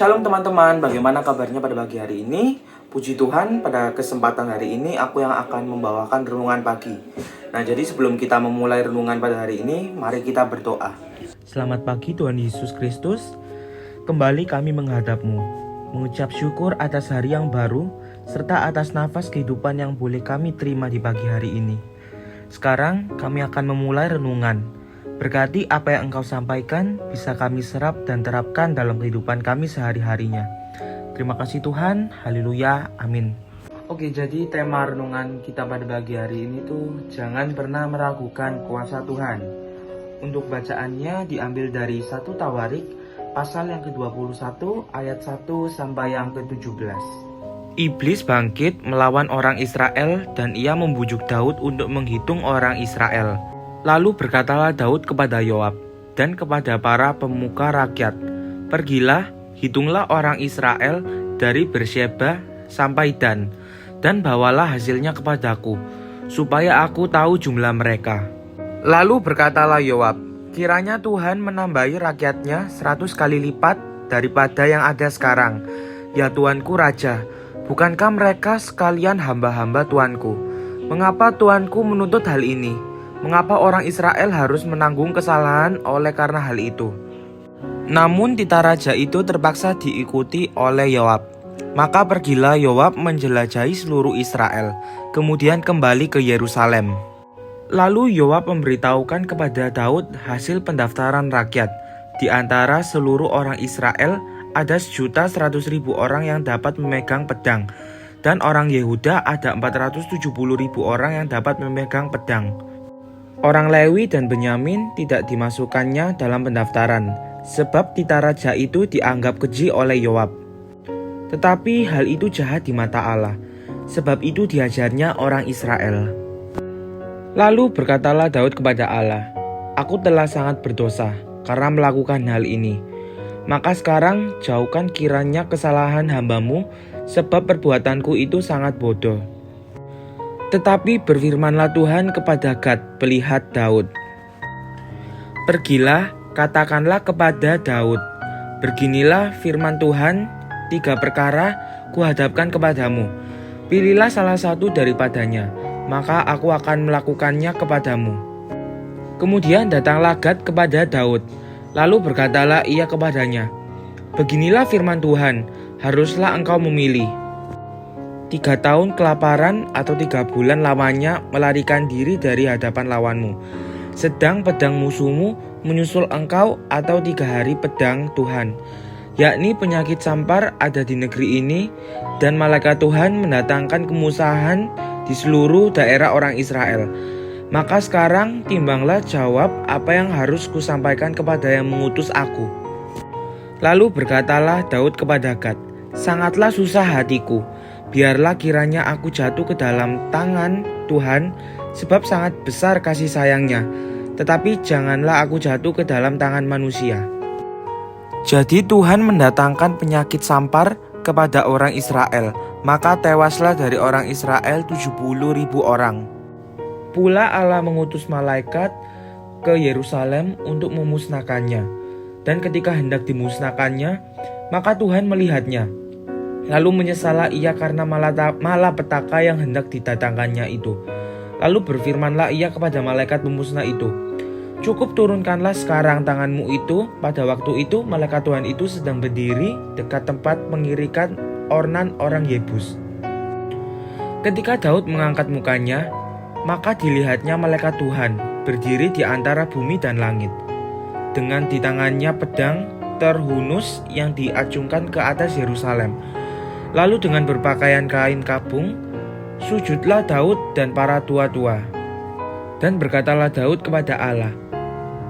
Shalom teman-teman, bagaimana kabarnya pada pagi hari ini? Puji Tuhan, pada kesempatan hari ini aku yang akan membawakan renungan pagi. Nah, jadi sebelum kita memulai renungan pada hari ini, mari kita berdoa. Selamat pagi Tuhan Yesus Kristus. Kembali kami menghadap-Mu, mengucap syukur atas hari yang baru, serta atas nafas kehidupan yang boleh kami terima di pagi hari ini. Sekarang kami akan memulai renungan. Berkati apa yang Engkau sampaikan bisa kami serap dan terapkan dalam kehidupan kami sehari-harinya. Terima kasih Tuhan, haleluya, amin. Oke, jadi tema renungan kita pada pagi hari ini tuh jangan pernah meragukan kuasa Tuhan. Untuk bacaannya diambil dari 1 Tawarik pasal yang ke-21 ayat 1 sampai yang ke-17. Iblis bangkit melawan orang Israel dan ia membujuk Daud untuk menghitung orang Israel. Lalu berkatalah Daud kepada Yoab dan kepada para pemuka rakyat, "Pergilah, hitunglah orang Israel dari Beersheba sampai Dan bawalah hasilnya kepadaku, supaya aku tahu jumlah mereka." Lalu berkatalah Yoab, "Kiranya Tuhan menambahi rakyatnya 100 kali lipat daripada yang ada sekarang. Ya Tuanku Raja, bukankah mereka sekalian hamba-hamba Tuanku? Mengapa Tuanku menuntut hal ini? Mengapa orang Israel harus menanggung kesalahan oleh karena hal itu?" Namun titah raja itu terpaksa diikuti oleh Yoab. Maka pergilah Yoab menjelajahi seluruh Israel, kemudian kembali ke Yerusalem. Lalu Yoab memberitahukan kepada Daud hasil pendaftaran rakyat. Di antara seluruh orang Israel ada 1.100.000 orang yang dapat memegang pedang, dan orang Yehuda ada 470.000 orang yang dapat memegang pedang. Orang Lewi dan Benyamin tidak dimasukkannya dalam pendaftaran, sebab titah raja itu dianggap keji oleh Yoab. Tetapi hal itu jahat di mata Allah, sebab itu diajarnya orang Israel. Lalu berkatalah Daud kepada Allah, "Aku telah sangat berdosa karena melakukan hal ini. Maka sekarang jauhkan kiranya kesalahan hamba-Mu, sebab perbuatanku itu sangat bodoh." Tetapi berfirmanlah Tuhan kepada Gad, pelihat Daud, "Pergilah, katakanlah kepada Daud, beginilah firman Tuhan, 3 perkara kuhadapkan kepadamu. Pilihlah salah satu daripadanya, maka aku akan melakukannya kepadamu." Kemudian datanglah Gad kepada Daud, lalu berkatalah ia kepadanya, "Beginilah firman Tuhan, haruslah engkau memilih 3 tahun kelaparan atau 3 bulan lamanya melarikan diri dari hadapan lawanmu, sedang pedang musuhmu menyusul engkau, atau 3 hari pedang Tuhan, yakni penyakit sampar ada di negeri ini, dan malaikat Tuhan mendatangkan kemusahan di seluruh daerah orang Israel. Maka sekarang timbanglah jawab apa yang harus kusampaikan kepada yang mengutus aku." Lalu berkatalah Daud kepada Gad, "Sangatlah susah hatiku. Biarlah kiranya aku jatuh ke dalam tangan Tuhan, sebab sangat besar kasih sayangnya. Tetapi janganlah aku jatuh ke dalam tangan manusia." Jadi Tuhan mendatangkan penyakit sampar kepada orang Israel, maka tewaslah dari orang Israel 70.000 orang. Pula Allah mengutus malaikat ke Yerusalem untuk memusnahkannya. Dan ketika hendak dimusnahkannya, maka Tuhan melihatnya. Lalu menyesallah ia karena malapetaka yang hendak didatangkannya itu. Lalu berfirmanlah ia kepada malaikat pemusnah itu, "Cukup turunkanlah sekarang tanganmu itu." Pada waktu itu malaikat Tuhan itu sedang berdiri dekat tempat pengirikan Ornan orang Yebus. Ketika Daud mengangkat mukanya, maka dilihatnya malaikat Tuhan berdiri di antara bumi dan langit, dengan di tangannya pedang terhunus yang diacungkan ke atas Yerusalem. Lalu dengan berpakaian kain kabung, sujudlah Daud dan para tua-tua. Dan berkatalah Daud kepada Allah,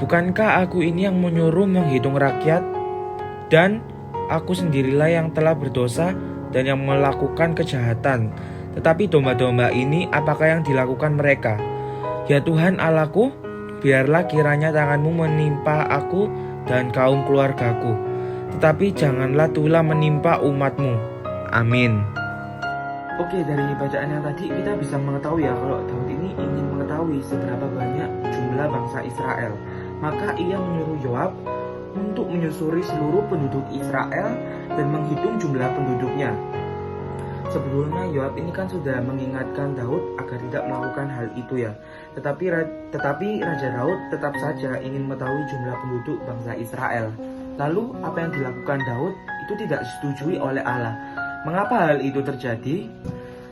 "Bukankah aku ini yang menyuruh menghitung rakyat? Dan aku sendirilah yang telah berdosa dan yang melakukan kejahatan. Tetapi domba-domba ini apakah yang dilakukan mereka? Ya Tuhan Allahku, biarlah kiranya tanganmu menimpa aku dan kaum keluargaku. Tetapi janganlah tulah menimpa umatmu. Amin." Oke, dari bacaan yang tadi kita bisa mengetahui ya kalau Daud ini ingin mengetahui seberapa banyak jumlah bangsa Israel. Maka ia menyuruh Yoab untuk menyusuri seluruh penduduk Israel dan menghitung jumlah penduduknya. Sebelumnya Yoab ini kan sudah mengingatkan Daud agar tidak melakukan hal itu ya. Tetapi Raja Daud tetap saja ingin mengetahui jumlah penduduk bangsa Israel. Lalu apa yang dilakukan Daud itu tidak disetujui oleh Allah. Mengapa hal itu terjadi?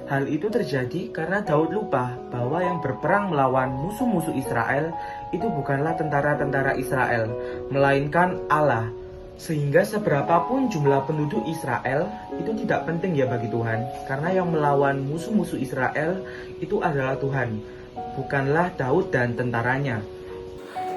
Hal itu terjadi karena Daud lupa bahwa yang berperang melawan musuh-musuh Israel itu bukanlah tentara-tentara Israel, melainkan Allah. Sehingga seberapapun jumlah penduduk Israel itu tidak penting ya bagi Tuhan, karena yang melawan musuh-musuh Israel itu adalah Tuhan, bukanlah Daud dan tentaranya.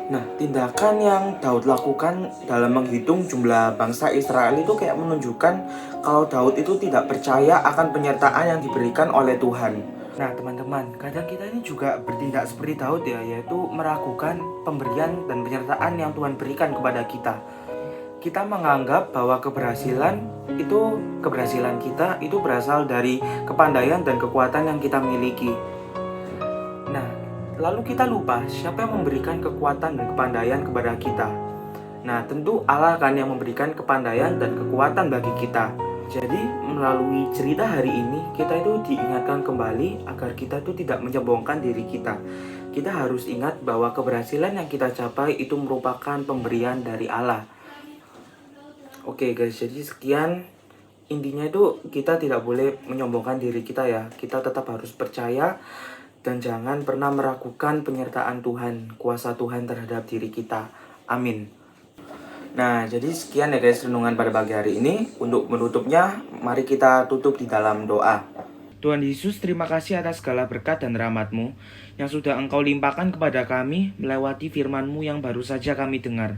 Nah, tindakan yang Daud lakukan dalam menghitung jumlah bangsa Israel itu kayak menunjukkan kalau Daud itu tidak percaya akan penyertaan yang diberikan oleh Tuhan. Nah, teman-teman, kadang kita ini juga bertindak seperti Daud ya, yaitu meragukan pemberian dan penyertaan yang Tuhan berikan kepada kita. Kita menganggap bahwa keberhasilan kita itu berasal dari kepandaian dan kekuatan yang kita miliki. Nah, lalu kita lupa siapa yang memberikan kekuatan dan kepandaian kepada kita. Nah, tentu Allah kan yang memberikan kepandaian dan kekuatan bagi kita. Jadi, melalui cerita hari ini, kita itu diingatkan kembali agar kita itu tidak menyombongkan diri kita. Kita harus ingat bahwa keberhasilan yang kita capai itu merupakan pemberian dari Allah. Oke guys, jadi sekian. Intinya itu kita tidak boleh menyombongkan diri kita ya. Kita tetap harus percaya dan jangan pernah meragukan penyertaan Tuhan, kuasa Tuhan terhadap diri kita. Amin. Nah, jadi sekian ya guys renungan pada pagi hari ini. Untuk menutupnya, mari kita tutup di dalam doa. Tuhan Yesus, terima kasih atas segala berkat dan rahmat-Mu yang sudah Engkau limpahkan kepada kami melewati firman-Mu yang baru saja kami dengar.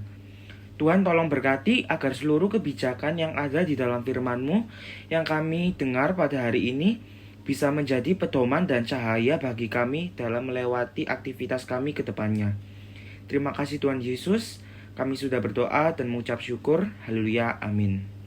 Tuhan tolong berkati agar seluruh kebijakan yang ada di dalam firman-Mu yang kami dengar pada hari ini bisa menjadi pedoman dan cahaya bagi kami dalam melewati aktivitas kami ke depannya. Terima kasih Tuhan Yesus, kami sudah berdoa dan mengucap syukur. Haleluya, amin.